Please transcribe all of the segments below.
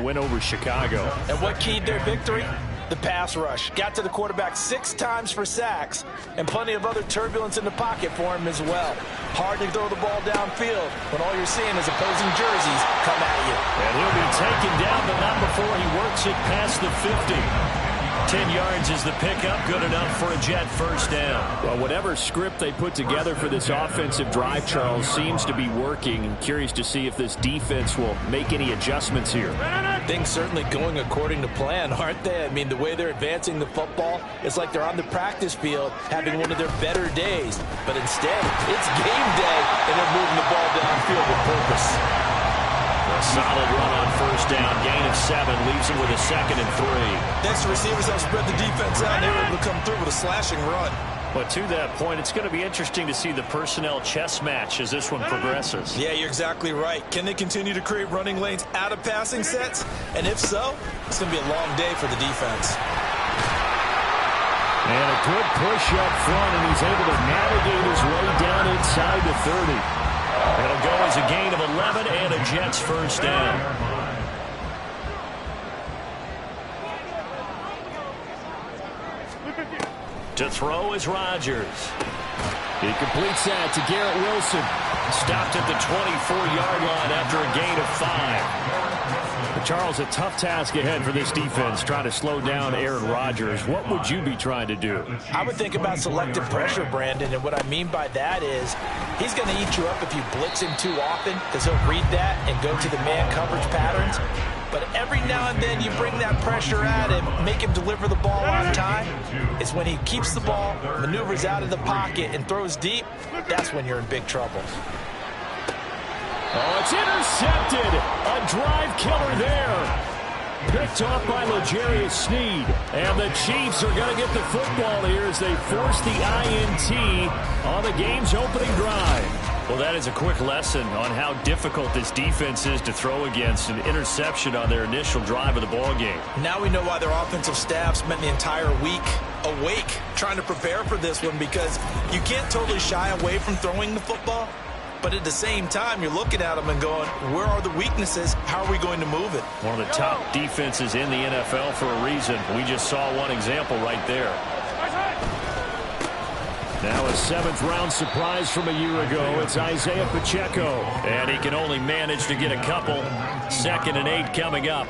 win over Chicago. And what keyed their victory? The pass rush. Got to the quarterback 6 times for sacks, and plenty of other turbulence in the pocket for him as well. Hard to throw the ball downfield when all you're seeing is opposing jerseys come at you. And he'll be taken down, but not before he works it past the 50. 10 yards is the pickup, good enough for a Jet first down. Well, whatever script they put together for this offensive drive, Charles, seems to be working. I'm curious to see if this defense will make any adjustments here. Things certainly going according to plan, aren't they? I mean, the way they're advancing the football, it's like they're on the practice field having one of their better days. But instead, it's game day, and they're moving the ball downfield with purpose. A solid run on first down. Gain of 7 leaves him with a 2nd and 3. Next, the receivers have spread the defense out, and they were able to come through with a slashing run. But to that point, it's going to be interesting to see the personnel chess match as this one progresses. Yeah, you're exactly right. Can they continue to create running lanes out of passing sets? And if so, it's going to be a long day for the defense. And a good push up front, and he's able to navigate his way down inside the 30. It'll go as a gain of 11 and a Jets first down. To throw is Rodgers. He completes that to Garrett Wilson. Stopped at the 24-yard line after a gain of 5. But Charles, a tough task ahead for this defense, trying to slow down Aaron Rodgers. What would you be trying to do? I would think about selective pressure, Brandon, and what I mean by that is he's going to eat you up if you blitz him too often, because he'll read that and go to the man coverage patterns. But every now and then you bring that pressure at him, make him deliver the ball on time. It's when he keeps the ball, maneuvers out of the pocket, and throws deep, that's when you're in big trouble. Oh, it's intercepted. A drive killer there. Picked off by L'Jarius Sneed. And the Chiefs are going to get the football here as they force the INT on the game's opening drive. Well, that is a quick lesson on how difficult this defense is to throw against. An interception on their initial drive of the ball game. Now we know why their offensive staff spent the entire week awake trying to prepare for this one, because you can't totally shy away from throwing the football. But at the same time, you're looking at them and going, where are the weaknesses? How are we going to move it? One of the top defenses in the NFL for a reason. We just saw one example right there. Now a 7th-round surprise from a year ago. It's Isaiah Pacheco. And he can only manage to get a couple. 2nd and 8 coming up.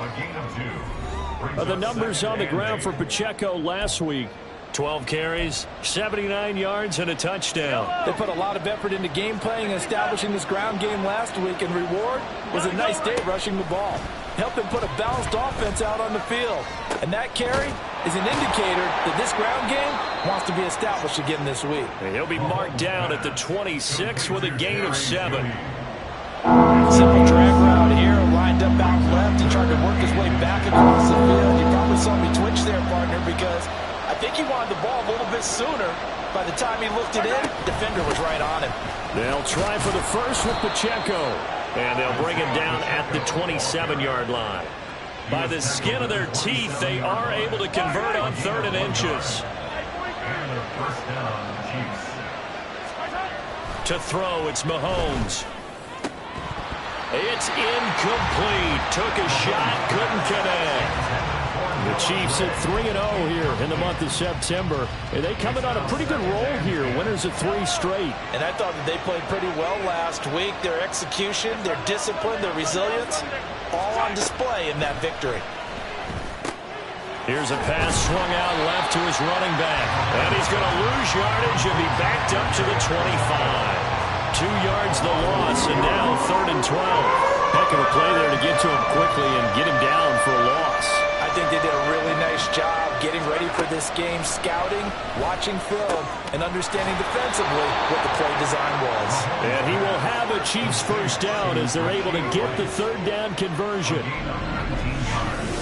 The numbers on the ground for Pacheco last week. 12 carries, 79 yards, and a touchdown. They put a lot of effort into game playing and establishing this ground game last week, and reward was a nice day rushing the ball. Helped them put a balanced offense out on the field. And that carry is an indicator that this ground game wants to be established again this week. And he'll be marked down at the 26 with a gain of 7. Simple drag route here, lined up out left and tried to work his way back across the field. You probably saw me twitch there, partner, because I think he wanted the ball a little bit sooner. By the time he looked it in, defender was right on him. They'll try for the first with Pacheco. And they'll bring him down at the 27-yard line. By the skin of their teeth, they are able to convert on 3rd and inches. To throw, it's Mahomes. It's incomplete. Took a shot, couldn't connect. The Chiefs at 3-0 here in the month of September. And they come in on a pretty good roll here. Winners of 3 straight. And I thought that they played pretty well last week. Their execution, their discipline, their resilience, all on display in that victory. Here's a pass swung out left to his running back. And he's going to lose yardage and be backed up to the 25. 2 yards the loss, and now 3rd and 12. Heck of a play there to get to him quickly and get him down for a loss. I think they did a really nice job getting ready for this game, scouting, watching film, and understanding defensively what the play design was. And he will have a Chiefs first down as they're able to get the 3rd down conversion.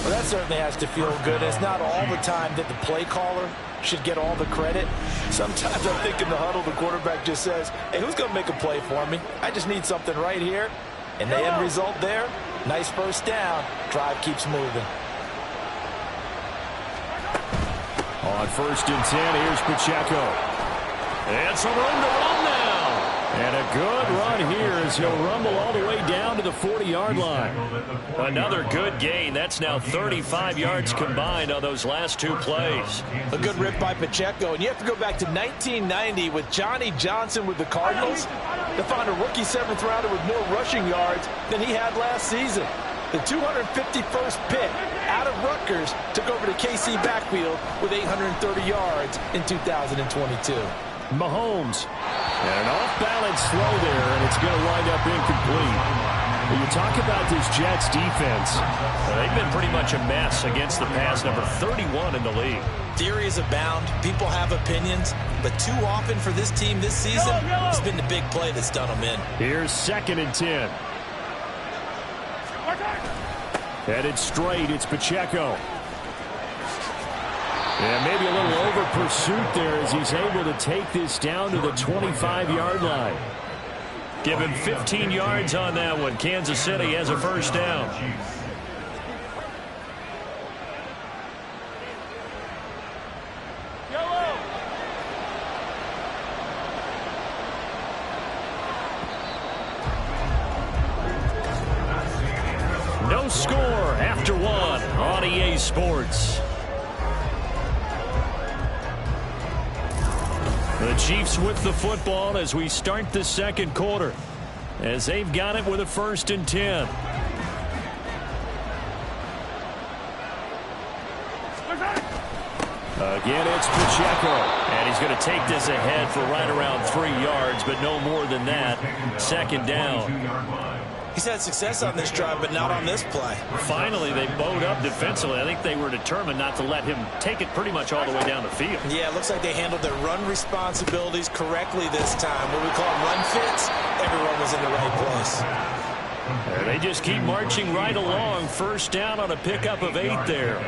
Well, that certainly has to feel good. It's not all the time that the play caller should get all the credit. Sometimes I think in the huddle, the quarterback just says, hey, who's going to make a play for me? I just need something right here. And the end result there, nice first down. Drive keeps moving. On 1st and 10, here's Pacheco. And some room to run now. And a good run here as he'll rumble all the way down to the 40-yard line. Another good gain. That's That's now 35 yards combined on those last two plays. A good rip by Pacheco. And you have to go back to 1990 with Johnny Johnson with the Cardinals to find a rookie 7th rounder with more rushing yards than he had last season. The 251st pick out of Rutgers took over the KC backfield with 830 yards in 2022. Mahomes. And an off-balance throw there, and it's going to wind up incomplete. When you talk about this Jets defense, they've been pretty much a mess against the pass, number 31 in the league. Theories abound. People have opinions. But too often for this team this season, it's been the big play that's done them in. Here's 2nd and 10. Headed straight, it's Pacheco. And maybe a little over pursuit there as he's able to take this down to the 25-yard line. Give him 15 yards on that one. Kansas City has a first down. No score after one on EA Sports. The Chiefs with the football as we start the second quarter, as they've got it with a 1st and 10. Again, it's Pacheco, and he's going to take this ahead for right around 3 yards, but no more than that. 2nd down. He's had success on this drive, but not on this play. Finally, they bowed up defensively. I think they were determined not to let him take it pretty much all the way down the field. Yeah, it looks like they handled their run responsibilities correctly this time. What we call run fits, everyone was in the right place. And they just keep marching right along. First down on a pickup of 8 there.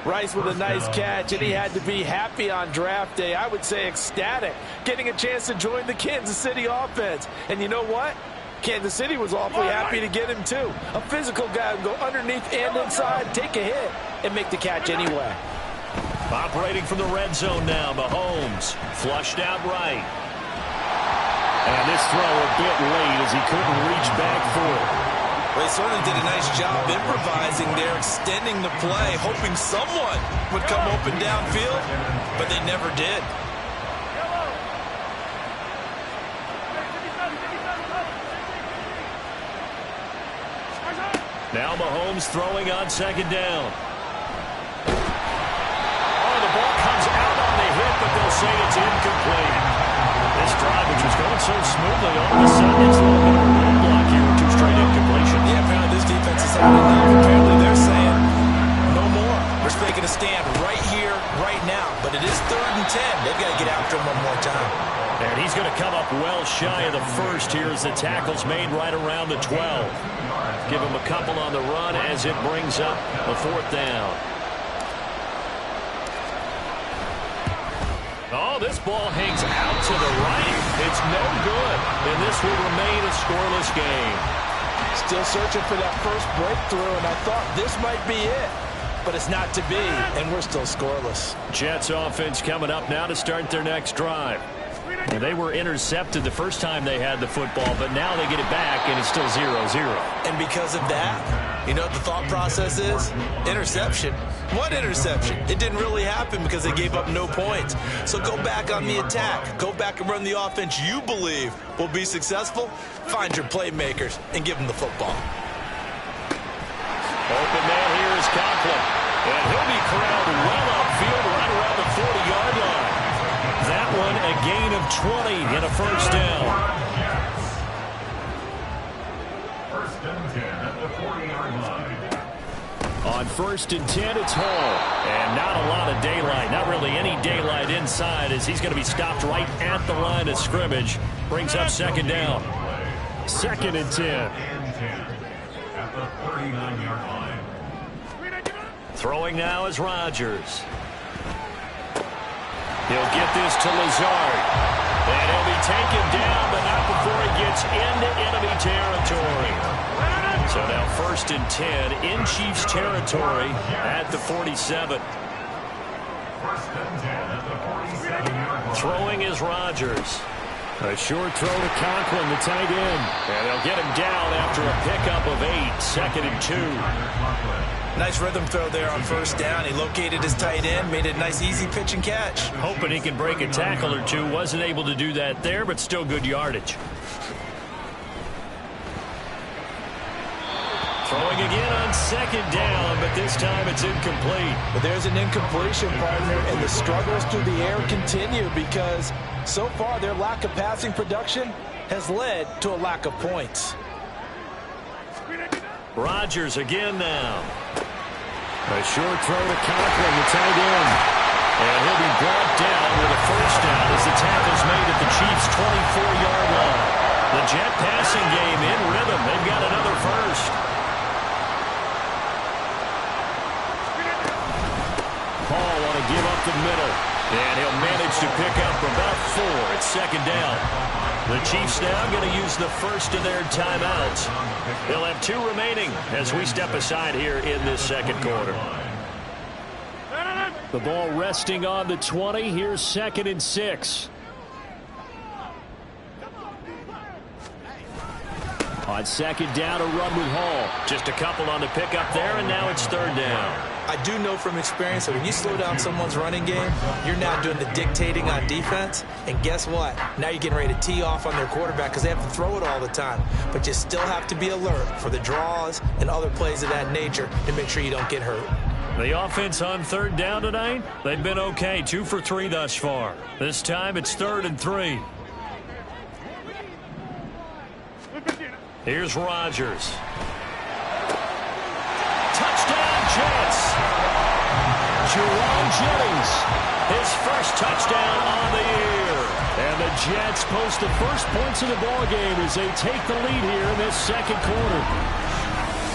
Rice with a nice catch, and he had to be happy on draft day. I would say ecstatic, getting a chance to join the Kansas City offense. And you know what? Kansas City was awfully happy to get him, too. A physical guy who can go underneath and inside, take a hit, and make the catch anyway. Operating from the red zone now, Mahomes. Flushed out right. And this throw a bit late as he couldn't reach back for it. Well, he certainly did a nice job improvising there, extending the play, hoping someone would come open downfield, but they never did. Now Mahomes throwing on 2nd down. Oh, the ball comes out on the hit, but they'll say it's incomplete. This drive, which was going so smoothly, all of a sudden it's a little bit of a roadblock here with 2 straight incompletions. Yeah, apparently this defense is had enough. Apparently they're saying, no more. We're just making a stand right here, right now. But it is 3rd and 10. They've got to get after him one more time. And he's going to come up well shy of the first here as the tackle's made right around the 12. Give him a couple on the run as it brings up a 4th down. Oh, this ball hangs out to the right. It's no good, and this will remain a scoreless game. Still searching for that first breakthrough, and I thought this might be it. But it's not to be, and we're still scoreless. Jets offense coming up now to start their next drive. And they were intercepted the first time they had the football, but now they get it back, and it's still 0-0. And because of that, you know what the thought process is? Interception. What interception? It didn't really happen because they gave up no points. So go back on the attack. Go back and run the offense you believe will be successful. Find your playmakers and give them the football. Open man here is Conklin. And he'll be corralled well upfield right around the 40-yard line. That one a gain of 20 and a first down. 1st and 10 at the 40-yard line. On 1st and 10, it's Hall. And not a lot of daylight. Not really any daylight inside as he's going to be stopped right at the line of scrimmage. Brings up 2nd down. 2nd and 10. At the 39-yard line. Throwing now is Rodgers. He'll get this to Lazard. And he'll be taken down, but not before he gets into enemy territory. So now 1st and 10 in Chiefs territory at the 47. 1st and 10 at the 47-yard line. Throwing is Rodgers. A short throw to Conklin, the tight end. And they'll get him down after a pickup of 8, 2nd and 2. Nice rhythm throw there on first down. He located his tight end, made it a nice easy pitch and catch. Hoping he can break a tackle or two. Wasn't able to do that there, but still good yardage. Throwing again on 2nd down, but this time it's incomplete. But there's an incompletion, partner, and the struggles through the air continue because so far their lack of passing production has led to a lack of points. Rodgers again now. A short throw to Conklin, the tight end. And he'll be brought down with a first down as the tackle's made at the Chiefs' 24-yard line. The Jet passing game in rhythm. They've got another first. Paul on a give up the middle. And he'll manage to pick up about 4 at 2nd down. The Chiefs now going to use the first of their timeouts. They'll have 2 remaining as we step aside here in this second quarter. The ball resting on the 20. Here's 2nd and 6. On 2nd down, a run with Hall. Just a couple on the pickup there, and now it's 3rd down. I do know from experience that when you slow down someone's running game, you're now doing the dictating on defense. And guess what? Now you're getting ready to tee off on their quarterback because they have to throw it all the time. But you still have to be alert for the draws and other plays of that nature to make sure you don't get hurt. The offense on 3rd down tonight, they've been okay. 2 for 3 thus far. This time it's 3rd and 3. Here's Rodgers. Touchdown, Jets. Jerome Jennings, his first touchdown on the year. And the Jets post the first points of the ball game as they take the lead here in this second quarter.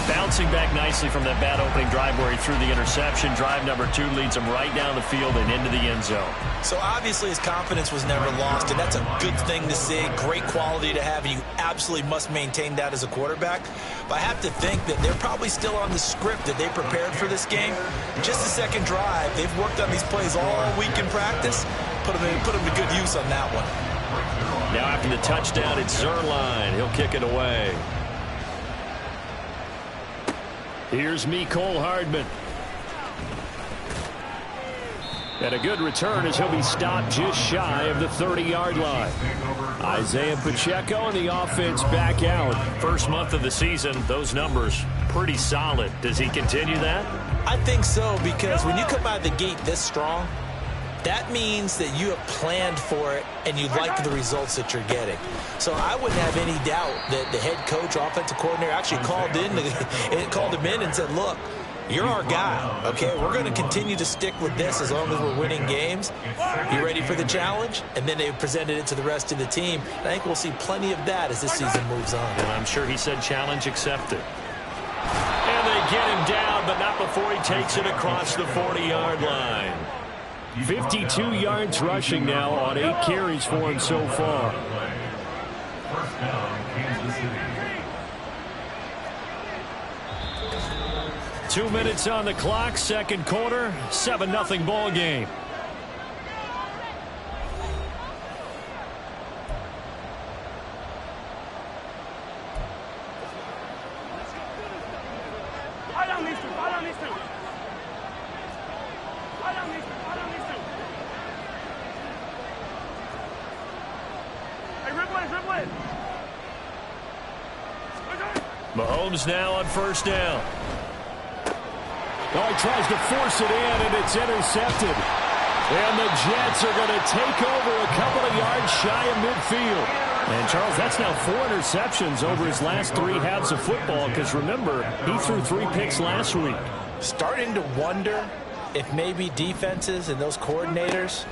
Bouncing back nicely from that bad opening drive where he threw the interception. Drive number 2 leads him right down the field and into the end zone. So obviously his confidence was never lost, and that's a good thing to see. Great quality to have, and you absolutely must maintain that as a quarterback. But I have to think that they're probably still on the script that they prepared for this game. Just the second drive, they've worked on these plays all week in practice. Put them to good use on that one. Now after the touchdown, it's Zuerlein. He'll kick it away. Here's Mecole Hardman. And a good return as he'll be stopped just shy of the 30-yard line. Isaiah Pacheco and the offense back out. First month of the season, those numbers pretty solid. Does he continue that? I think so, because when you come out of the gate this strong, that means that you have planned for it and you like the results that you're getting. So I wouldn't have any doubt that the head coach, offensive coordinator, actually called him in and said, look, you're our guy, okay? We're going to continue to stick with this as long as we're winning games. You ready for the challenge? And then they presented it to the rest of the team. I think we'll see plenty of that as this season moves on. And I'm sure he said challenge accepted. And they get him down, but not before he takes it across the 40-yard line. 52 yards rushing now on 8 carries for him so far. First down, Kansas City. 2 minutes on the clock, second quarter, 7-0 ball game. Mahomes now on first down. Oh, he tries to force it in, and it's intercepted. And the Jets are going to take over a couple of yards shy of midfield. And, Charles, that's now 4 interceptions over his last 3 halves of football, because, remember, he threw 3 picks last week. Starting to wonder if maybe defenses and those coordinators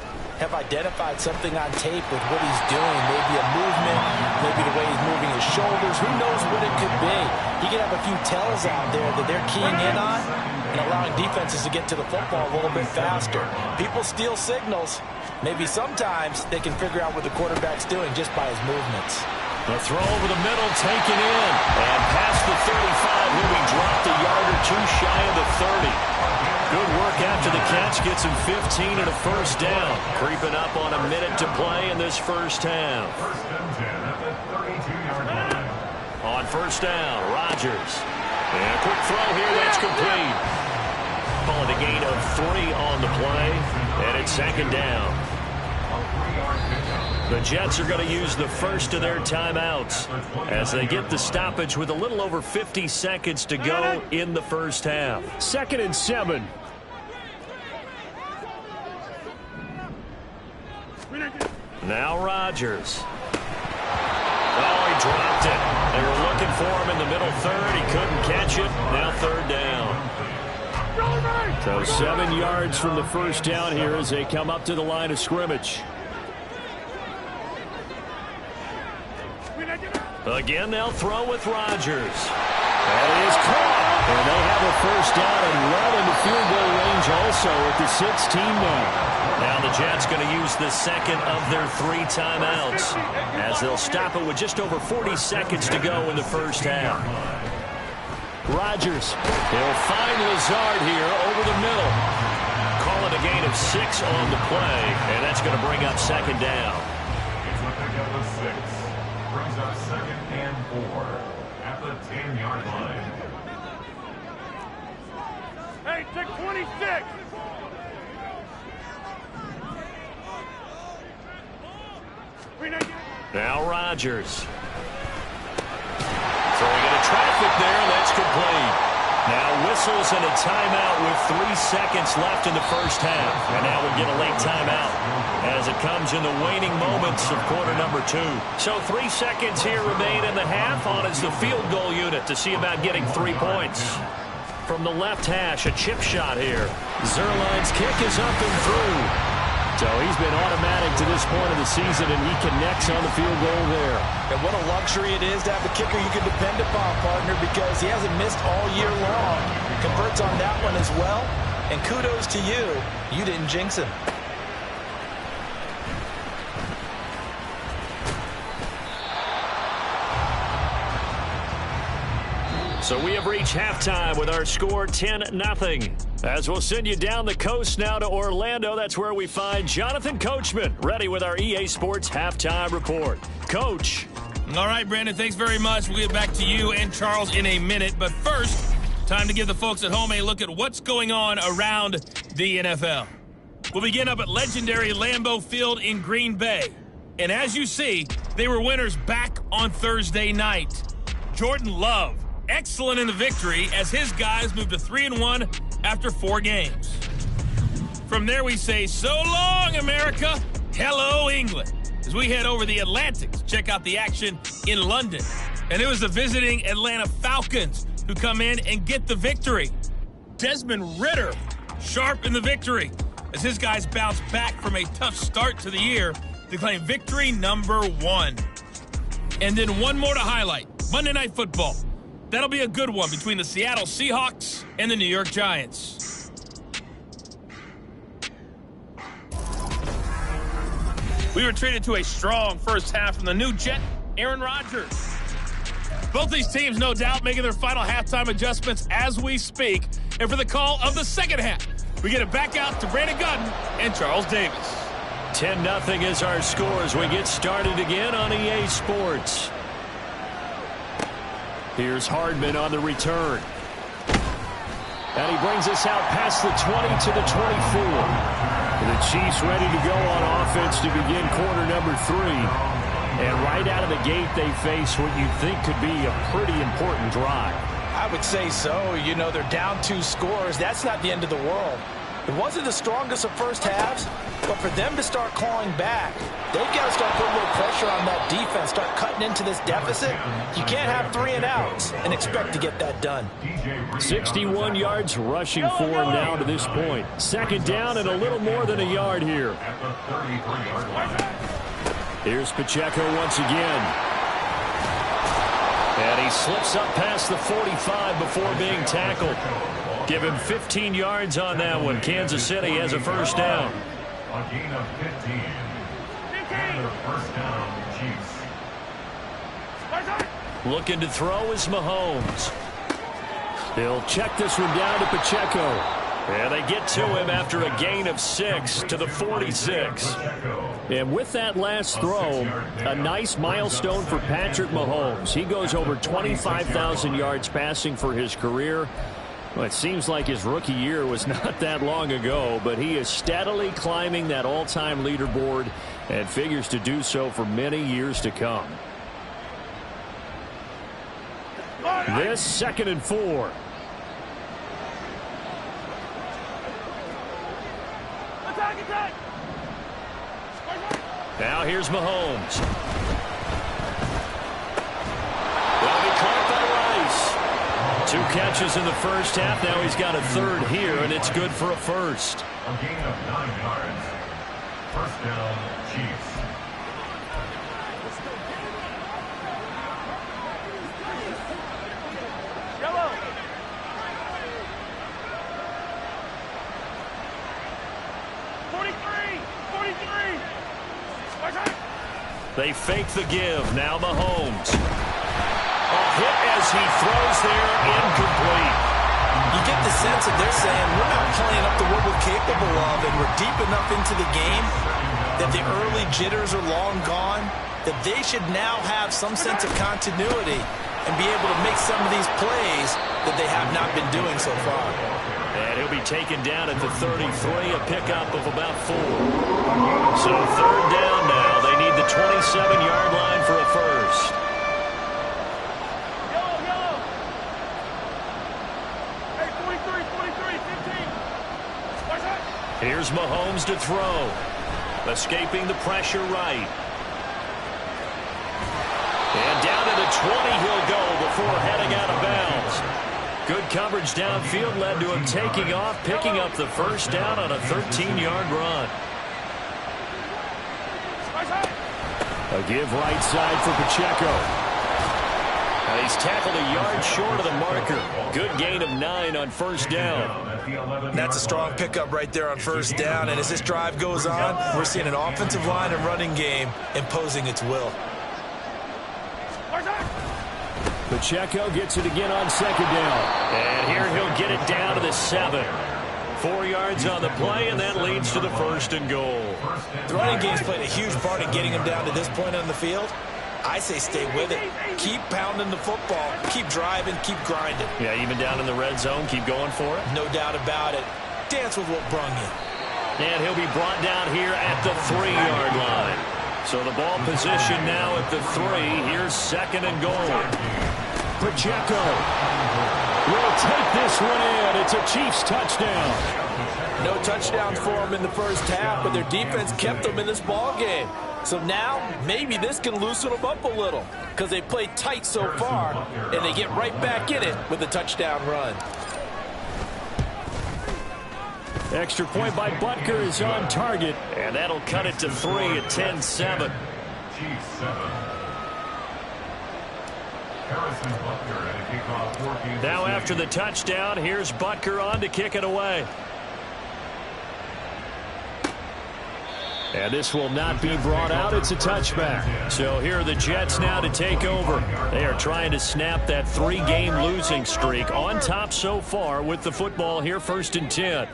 have identified something on tape with what he's doing. Maybe a movement, maybe the way he's moving his shoulders. Who knows what it could be? He could have a few tells out there that they're keying in on and allowing defenses to get to the football a little bit faster. People steal signals. Maybe sometimes they can figure out what the quarterback's doing just by his movements. The throw over the middle taken in. And past the 35, he'll be dropped a yard or 2 shy of the 30. Good work after the catch gets him 15 and a first down. Creeping up on a minute to play in this first half. First and 10 at the 32-yard line. On first down, Rodgers. And a quick throw here, that's complete. Call it a gain of 3 on the play, and it's second down. The Jets are going to use the first of their timeouts as they get the stoppage with a little over 50 seconds to go in the first half. 2nd and 7. Now Rodgers. Oh, he dropped it. They were looking for him in the middle third. He couldn't catch it. Now 3rd down. So 7 yards from the first down here as they come up to the line of scrimmage. Again, they'll throw with Rodgers. That is caught. And they have a first down and well into field goal range also at the 16 now. Now the Jets going to use the second of their 3 timeouts as they'll stop it with just over 40 seconds to go in the first half. Rodgers. He'll find Lazard here over the middle. Call it a gain of 6 on the play, and that's going to bring up second down. It's a pickup of 6. Brings up 2nd and 4 at the 10-yard line. Hey, take 26. Now Rodgers. Throwing into traffic there, that's complete. Now whistles and a timeout with 3 seconds left in the first half. And now we'll get a late timeout as it comes in the waning moments of quarter number 2. So 3 seconds here remain in the half. On is the field goal unit to see about getting 3 points. From the left hash, a chip shot here. Zuerlein's kick is up and through. So he's been automatic to this point of the season, and he connects on the field goal there. And what a luxury it is to have a kicker you can depend upon, partner, because he hasn't missed all year long. Converts on that one as well. And kudos to you. You didn't jinx him. So we have reached halftime with our score 10-0. As we'll send you down the coast now to Orlando, that's where we find Jonathan Coachman, ready with our EA Sports Halftime Report. Coach. All right, Brandon, thanks very much. We'll get back to you and Charles in a minute. But first, time to give the folks at home a look at what's going on around the NFL. We'll begin up at legendary Lambeau Field in Green Bay. And as you see, they were winners back on Thursday night. Jordan Love, excellent in the victory as his guys moved to 3-1 after 4 games. From there we say, so long, America. Hello, England. As we head over the Atlantic to check out the action in London. And it was the visiting Atlanta Falcons who come in and get the victory. Desmond Ridder, sharp in the victory as his guys bounce back from a tough start to the year to claim victory number 1. And then one more to highlight, Monday Night Football. That'll be a good one between the Seattle Seahawks and the New York Giants. We were treated to a strong first half from the new Jet, Aaron Rodgers. Both these teams, no doubt, making their final halftime adjustments as we speak. And for the call of the second half, we get it back out to Brandon Gutton and Charles Davis. 10-0 is our score as we get started again on EA Sports. Here's Hardman on the return. And he brings us out past the 20 to the 24. The Chiefs ready to go on offense to begin quarter number 3. And right out of the gate, they face what you'd think could be a pretty important drive. I would say so. You know, they're down 2 scores. That's not the end of the world. It wasn't the strongest of first halves, but for them to start clawing back, they've got to start putting a little pressure on that defense, start cutting into this deficit. You can't have 3 and outs and expect to get that done. 61 yards rushing for him now to this point. Second down and a little more than a yard here. Here's Pacheco once again. And he slips up past the 45 before being tackled. Give him 15 yards on that one. Kansas City has a first down. A gain of 15. And a first down, Chiefs. Looking to throw is Mahomes. He'll check this one down to Pacheco. And they get to him after a gain of 6 to the 46. And with that last throw, a nice milestone for Patrick Mahomes. He goes over 25,000 yards passing for his career. Well, it seems like his rookie year was not that long ago, but he is steadily climbing that all-time leaderboard and figures to do so for many years to come. This 2nd and 4. Now here's Mahomes. Well, he caught by Rice. 2 catches in the first half. Now he's got a 3rd here, and it's good for a first. A gain of 9 yards. First down, Chiefs. Yellow. They fake the give. Now Mahomes. A hit as he throws there, incomplete. You get the sense that they're saying we're not playing up to what we're capable of, and we're deep enough into the game that the early jitters are long gone, that they should now have some sense of continuity and be able to make some of these plays that they have not been doing so far. And he'll be taken down at the 33, a pickup of about 4. So 3rd down now. They need the 27-yard line for a first. Yellow. Hey, 43, 15. Here's Mahomes to throw. Escaping the pressure right. And down to the 20 he'll go before heading out of bounds. Good coverage downfield led to him taking off, picking up the first down on a 13-yard run. A give right side for Pacheco. And he's tackled a yard short of the marker. Good gain of 9 on first down. That's a strong pickup right there on first down, and as this drive goes on, we're seeing an offensive line and running game imposing its will. Pacheco gets it again on 2nd down. And here he'll get it down to the 7. 4 yards on the play, and that leads to the 1st and goal. The running game's played a huge part in getting him down to this point on the field. I say stay with it. Keep pounding the football. Keep driving. Keep grinding. Yeah, even down in the red zone, keep going for it. No doubt about it. Dance with what brung you. And he'll be brought down here at the 3-yard line. So the ball position now at the 3. Here's 2nd and goal. Pacheco will take this one in. It's a Chiefs touchdown. No touchdowns for them in the first half, but their defense kept them in this ball game. So now maybe this can loosen them up a little because they played tight so far, and they get right back in it with a touchdown run. Extra point by Butker is on target, and that'll cut it to 3 at 10-7. Chiefs 7. Harrison Butker at a kickoff 14. Now after the touchdown, here's Butker on to kick it away. And this will not be brought out. It's a touchback. So here are the Jets now to take over. They are trying to snap that 3-game losing streak. On top so far with the football here, 1st and 10.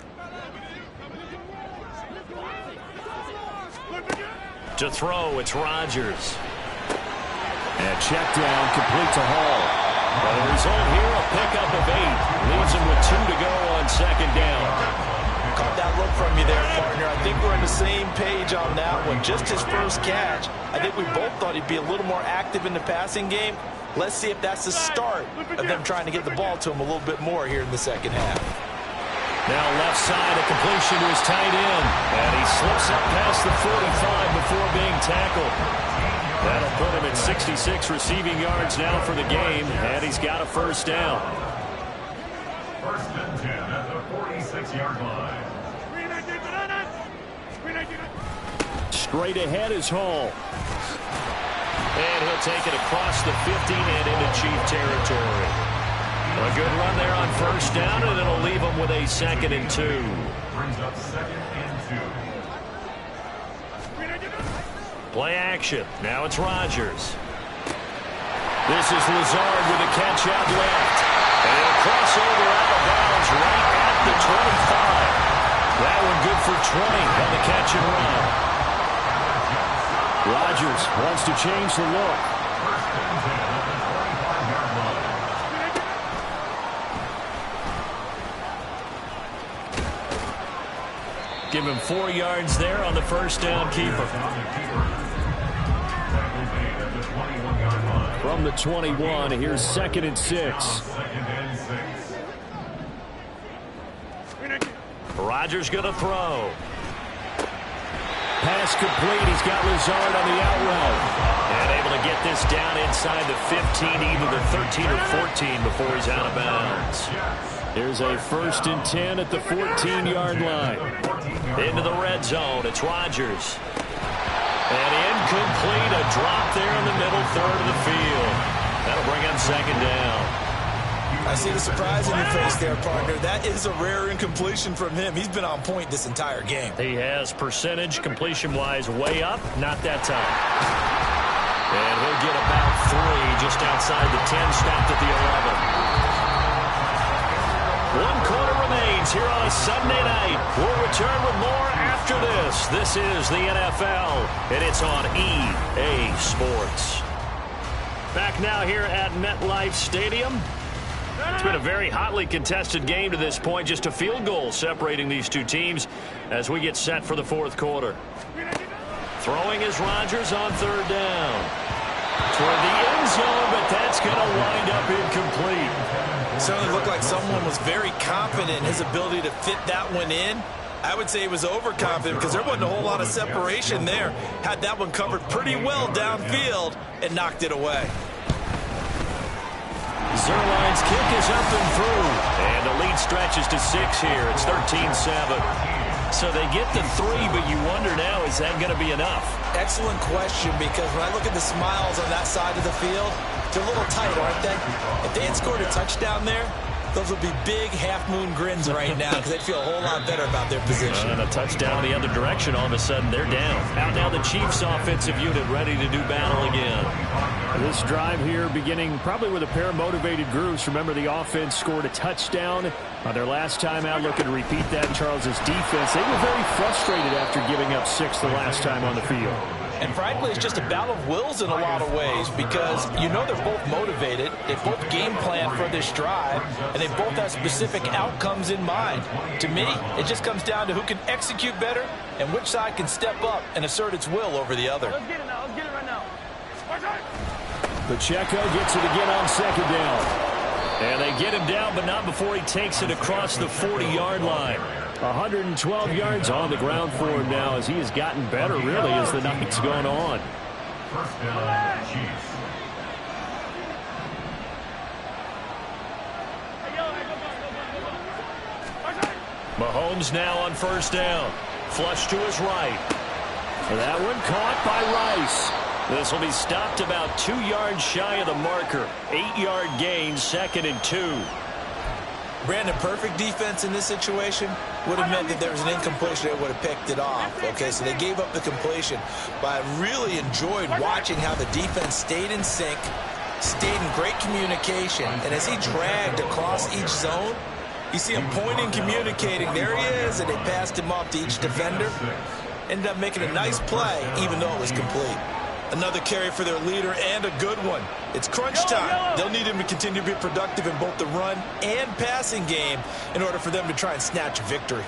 To throw, it's Rodgers. And check down, complete to Hall. Well, the result here, a pickup of 8. Leaves him with 2 to go on 2nd down. Caught that look from you there, partner. I think we're on the same page on that one. Just his first catch. I think we both thought he'd be a little more active in the passing game. Let's see if that's the start of them trying to get the ball to him a little bit more here in the second half. Now left side, a completion to his tight end. And he slips up past the 45 before being tackled. That'll put him at 66 receiving yards now for the game. And he's got a first down. 1st and 10 at the 46-yard line. Straight ahead is Hall. And he'll take it across the 50 and into Chief territory. A good run there on first down, and it'll leave him with a 2nd and 2. Brings up 2nd and 2. Play action. Now it's Rodgers. This is Lazard with a catch out left. And he'll cross over out of bounds right at the 25. for 20 on the catch and run. Rodgers wants to change the look. Give him 4 yards there on the first down keeper. From the 21, here's 2nd and 6. Rodgers going to throw. Pass complete. He's got Lazard on the out route. And able to get this down inside the 15, either the 13 or 14 before he's out of bounds. Here's a 1st and 10 at the 14-yard line. Into the red zone. It's Rodgers. And incomplete. A drop there in the middle third of the field. That'll bring him 2nd down. I see the surprise in your face there, partner. That is a rare incompletion from him. He's been on point this entire game. He has percentage completion-wise way up, not that time. And he'll get about 3 just outside the 10, stopped at the 11. 1 quarter remains here on a Sunday night. We'll return with more after this. This is the NFL, and it's on EA Sports. Back now here at MetLife Stadium. It's been a very hotly contested game to this point. Just a field goal separating these two teams as we get set for the 4th quarter. Throwing is Rodgers on 3rd down. Toward the end zone, but that's going to wind up incomplete. Certainly looked like someone was very confident in his ability to fit that one in. I would say he was overconfident because there wasn't a whole lot of separation there. Had that one covered pretty well downfield and knocked it away. Zuerlein's kick is up and through. And the lead stretches to 6 here. It's 13-7. So they get the 3, but you wonder now, is that going to be enough? Excellent question, because when I look at the smiles on that side of the field, they're a little tight, aren't they? If they had scored a touchdown there, those would be big half-moon grins right now because they'd feel a whole lot better about their position. And a touchdown the other direction, all of a sudden they're down. Out now the Chiefs offensive unit ready to do battle again. This drive here beginning probably with a pair of motivated groups. Remember, the offense scored a touchdown on their last time out. Looking to repeat that. Charles's defense, they were very frustrated after giving up 6 the last time on the field. And frankly, it's just a battle of wills in a lot of ways because you know they're both motivated. They both game plan for this drive, and they both have specific outcomes in mind. To me, it just comes down to who can execute better and which side can step up and assert its will over the other. Let's get it now. Let's get it right now. Pacheco gets it again on 2nd down. And they get him down, but not before he takes it across the 40-yard line. 112 yards on the ground for him now as he has gotten better, really, as the night's gone on. 1st down, Chiefs. Mahomes now on 1st down. Flush to his right. That one caught by Rice. This will be stopped about 2 yards shy of the marker. 8-yard gain, 2nd and 2. Brandon, perfect defense in this situation would have meant that there was an incompletion that would have picked it off. Okay, so they gave up the completion. But I really enjoyed watching how the defense stayed in sync, stayed in great communication, and as he dragged across each zone, you see him pointing, communicating. There he is, and they passed him off to each defender. Ended up making a nice play, even though it was complete. Another carry for their leader, and a good one. It's crunch time. They'll need him to continue to be productive in both the run and passing game in order for them to try and snatch a victory.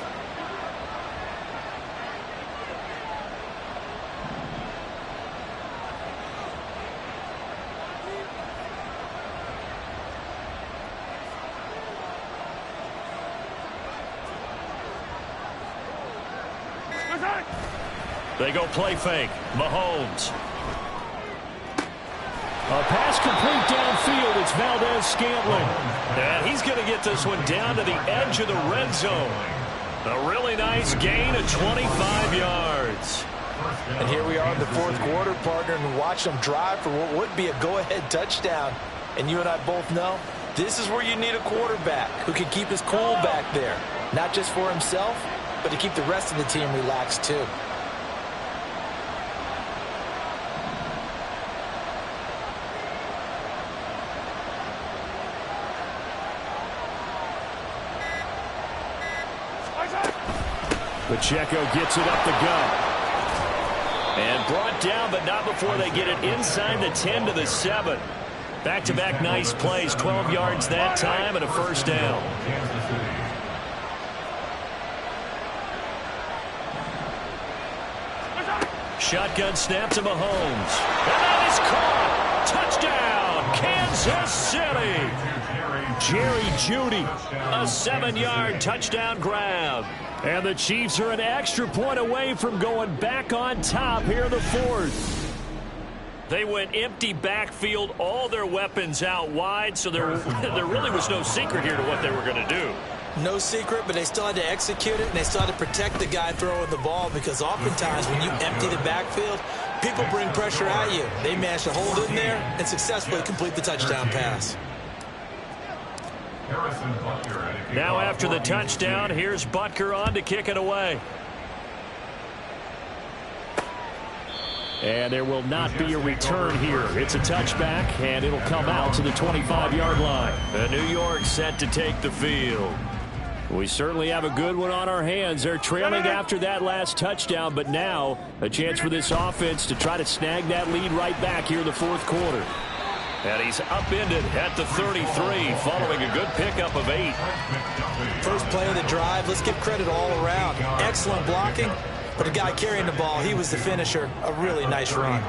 They go play fake. Mahomes. A pass complete downfield. It's Valdez-Scantling. And he's going to get this one down to the edge of the red zone. A really nice gain of 25 yards. And here we are in the 4th quarter, partner, and watch them drive for what would be a go-ahead touchdown. And you and I both know this is where you need a quarterback who can keep his cool back there. Not just for himself, but to keep the rest of the team relaxed too. Pacheco gets it up the gut. And brought down, but not before they get it inside the 10 to the 7. Back-to-back nice plays, 12 yards that time and a first down. Shotgun snap to Mahomes. And that is caught. Touchdown, Kansas City. Jerry Jeudy, a 7-yard touchdown grab. And the Chiefs are an extra point away from going back on top here in the fourth. They went empty backfield, all their weapons out wide, so there really was no secret here to what they were going to do. No secret, but they still had to execute it, and they still had to protect the guy throwing the ball, because oftentimes when you empty the backfield, people bring pressure at you. They managed to hold in there and successfully complete the touchdown pass. Now after the touchdown, here's Butker on to kick it away. And there will not be a return here. It's a touchback, and it'll come out to the 25-yard line. And New York set to take the field. We certainly have a good one on our hands. They're trailing after that last touchdown, but now a chance for this offense to try to snag that lead right back here in the fourth quarter. And he's upended at the 33, following a good pickup of 8. First play of the drive, let's give credit all around. Excellent blocking, but the guy carrying the ball, he was the finisher. A really nice run.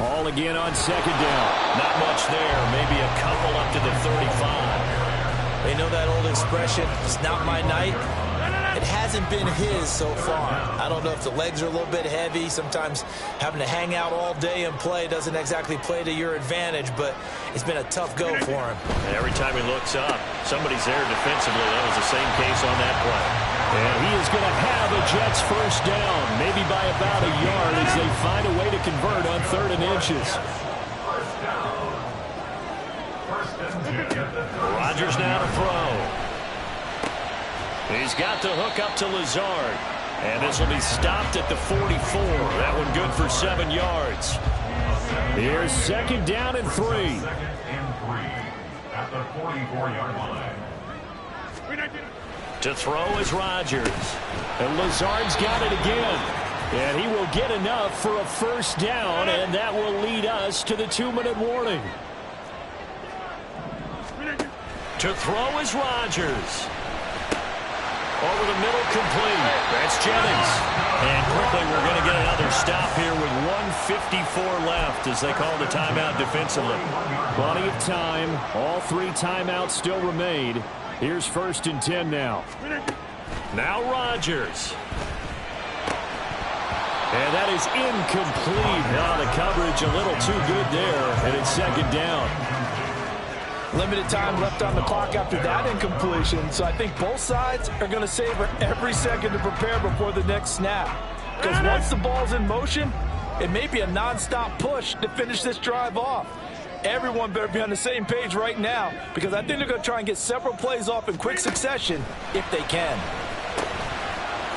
All again on second down. Not much there, maybe a couple up to the 35. They know that old expression, it's not my night. It hasn't been his so far. I don't know if the legs are a little bit heavy. Sometimes having to hang out all day and play doesn't exactly play to your advantage, but it's been a tough go for him. And every time he looks up, somebody's there defensively. That was the same case on that play. And he is going to have a Jets first down, maybe by about a yard as they find a way to convert on 3rd and inches. Rodgers now to throw. He's got the hook up to Lazard. And this will be stopped at the 44. That one good for 7 yards. Here's second down and 3. At the 44-yard line. To throw is Rodgers. And Lazard's got it again. And he will get enough for a first down, and that will lead us to the 2-minute warning. To throw is Rodgers. Over the middle, complete. That's Jennings. And quickly, we're going to get another stop here with 1:54 left as they call the timeout defensively. Plenty of time. All 3 timeouts still remain. Here's 1st and 10 now. Now Rodgers. And that is incomplete. Now the coverage a little too good there, and it's second down. Limited time left on the clock after that incompletion, so I think both sides are going to savor every second to prepare before the next snap. Because once the ball's in motion, it may be a non-stop push to finish this drive off. Everyone better be on the same page right now, because I think they're going to try and get several plays off in quick succession if they can.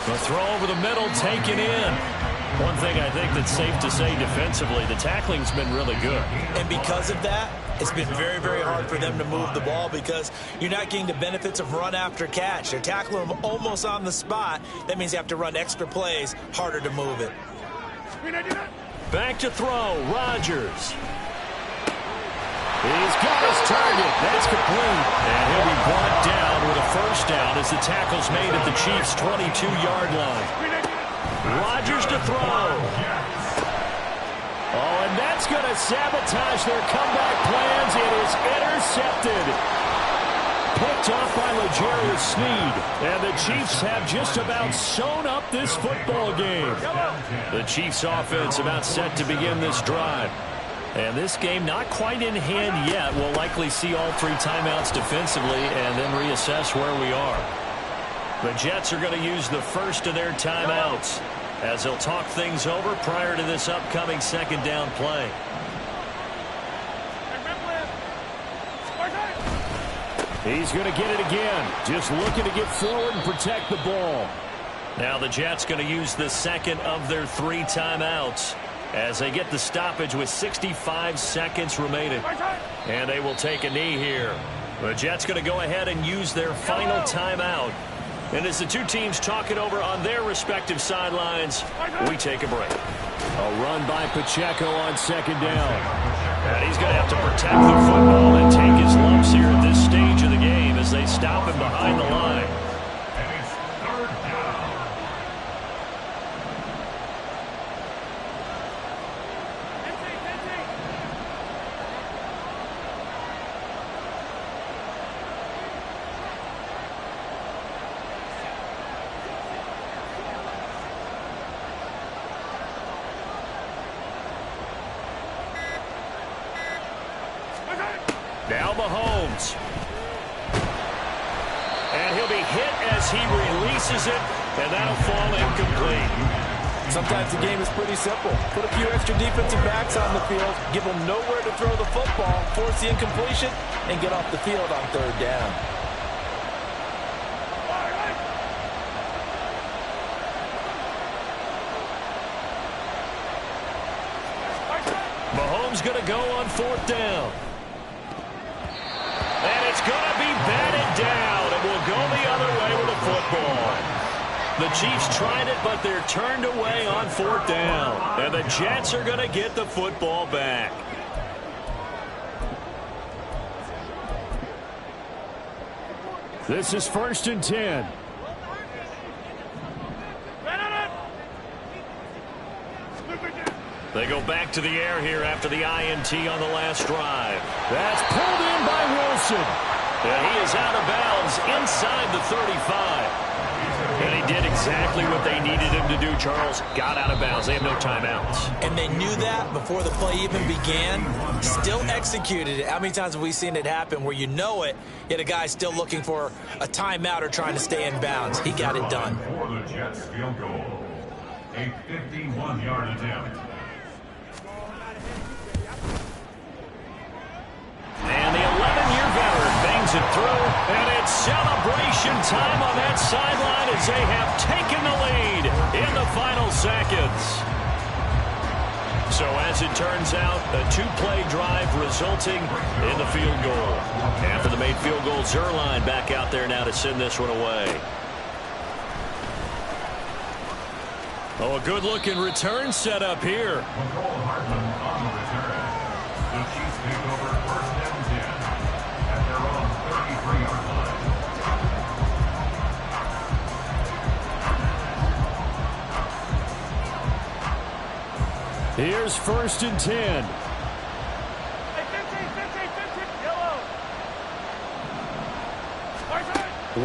The throw over the middle, taken in. One thing I think that's safe to say defensively, the tackling's been really good. And because of that, it's been very, very hard for them to move the ball because you're not getting the benefits of run after catch. They're tackling them almost on the spot. That means you have to run extra plays, harder to move it. Back to throw, Rodgers. He's got his target. That's complete. And he'll be brought down with a first down as the tackle's made at the Chiefs' 22-yard line. Rodgers to throw. Oh, and that's going to sabotage their comeback plans. It is intercepted. Picked off by L'Jarius Sneed. And the Chiefs have just about sewn up this football game. The Chiefs offense about set to begin this drive. And this game not quite in hand yet. We'll likely see all 3 timeouts defensively and then reassess where we are. The Jets are going to use the first of their timeouts as they'll talk things over prior to this upcoming second down play. He's going to get it again. Just looking to get forward and protect the ball. Now the Jets going to use the second of their 3 timeouts as they get the stoppage with 65 seconds remaining. And they will take a knee here. The Jets going to go ahead and use their final timeout And as the two teams talk it over on their respective sidelines, we take a break. A run by Pacheco on second down. And he's going to have to protect the football and take his lumps here at this stage of the game as they stop him behind the line. And it's third down. Now Mahomes. And he'll be hit as he releases it, and that'll fall incomplete. Sometimes the game is pretty simple. Put a few extra defensive backs on the field, give them nowhere to throw the football, force the incompletion, and get off the field on third down. Mahomes going to go on fourth down. And it's going to be batted down, and will go the other way with the football. The Chiefs tried it, but they're turned away on fourth down. And the Jets are going to get the football back. This is 1st and 10. They go back to the air here after the INT on the last drive. That's pulled in by Wilson. And he is out of bounds inside the 35. And he did exactly what they needed him to do, Charles. Got out of bounds. They have no timeouts. And they knew that before the play even began. Still executed it. How many times have we seen it happen where you know it, yet a guy's still looking for a timeout or trying to stay in bounds? He got it done. For the Jets field goal. A 51-yard attempt. And the 11-year veteran bangs it through, and it's celebration time on that sideline as they have taken the lead in the final seconds. So as it turns out, a two-play drive resulting in the field goal. After the made field goal, Zuerlein back out there now to send this one away. Oh, a good-looking return set up here. McCall Hardman on the return. The Chiefs take over first down 10 at their own 33-yard line. Here's 1st and 10.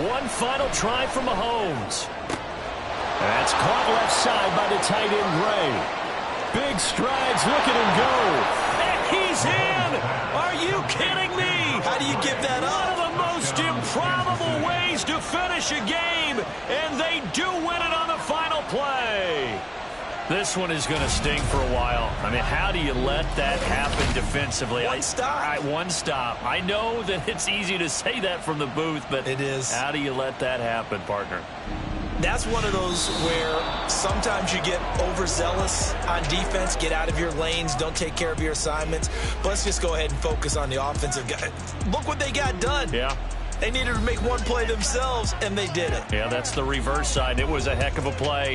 One final try from Mahomes. That's caught left side by the tight end, Gray. Big strides, look at him go. And he's in! Are you kidding me? How do you give that up? One of the most improbable ways to finish a game, and they do win it on the final play. This one is going to sting for a while. I mean, how do you let that happen defensively? One stop. One stop. I know that it's easy to say that from the booth, but it is. How do you let that happen, partner? That's one of those where sometimes you get overzealous on defense, get out of your lanes, don't take care of your assignments. But let's just go ahead and focus on the offensive guy. Look what they got done. Yeah. They needed to make one play themselves, and they did it. Yeah, that's the reverse side. It was a heck of a play.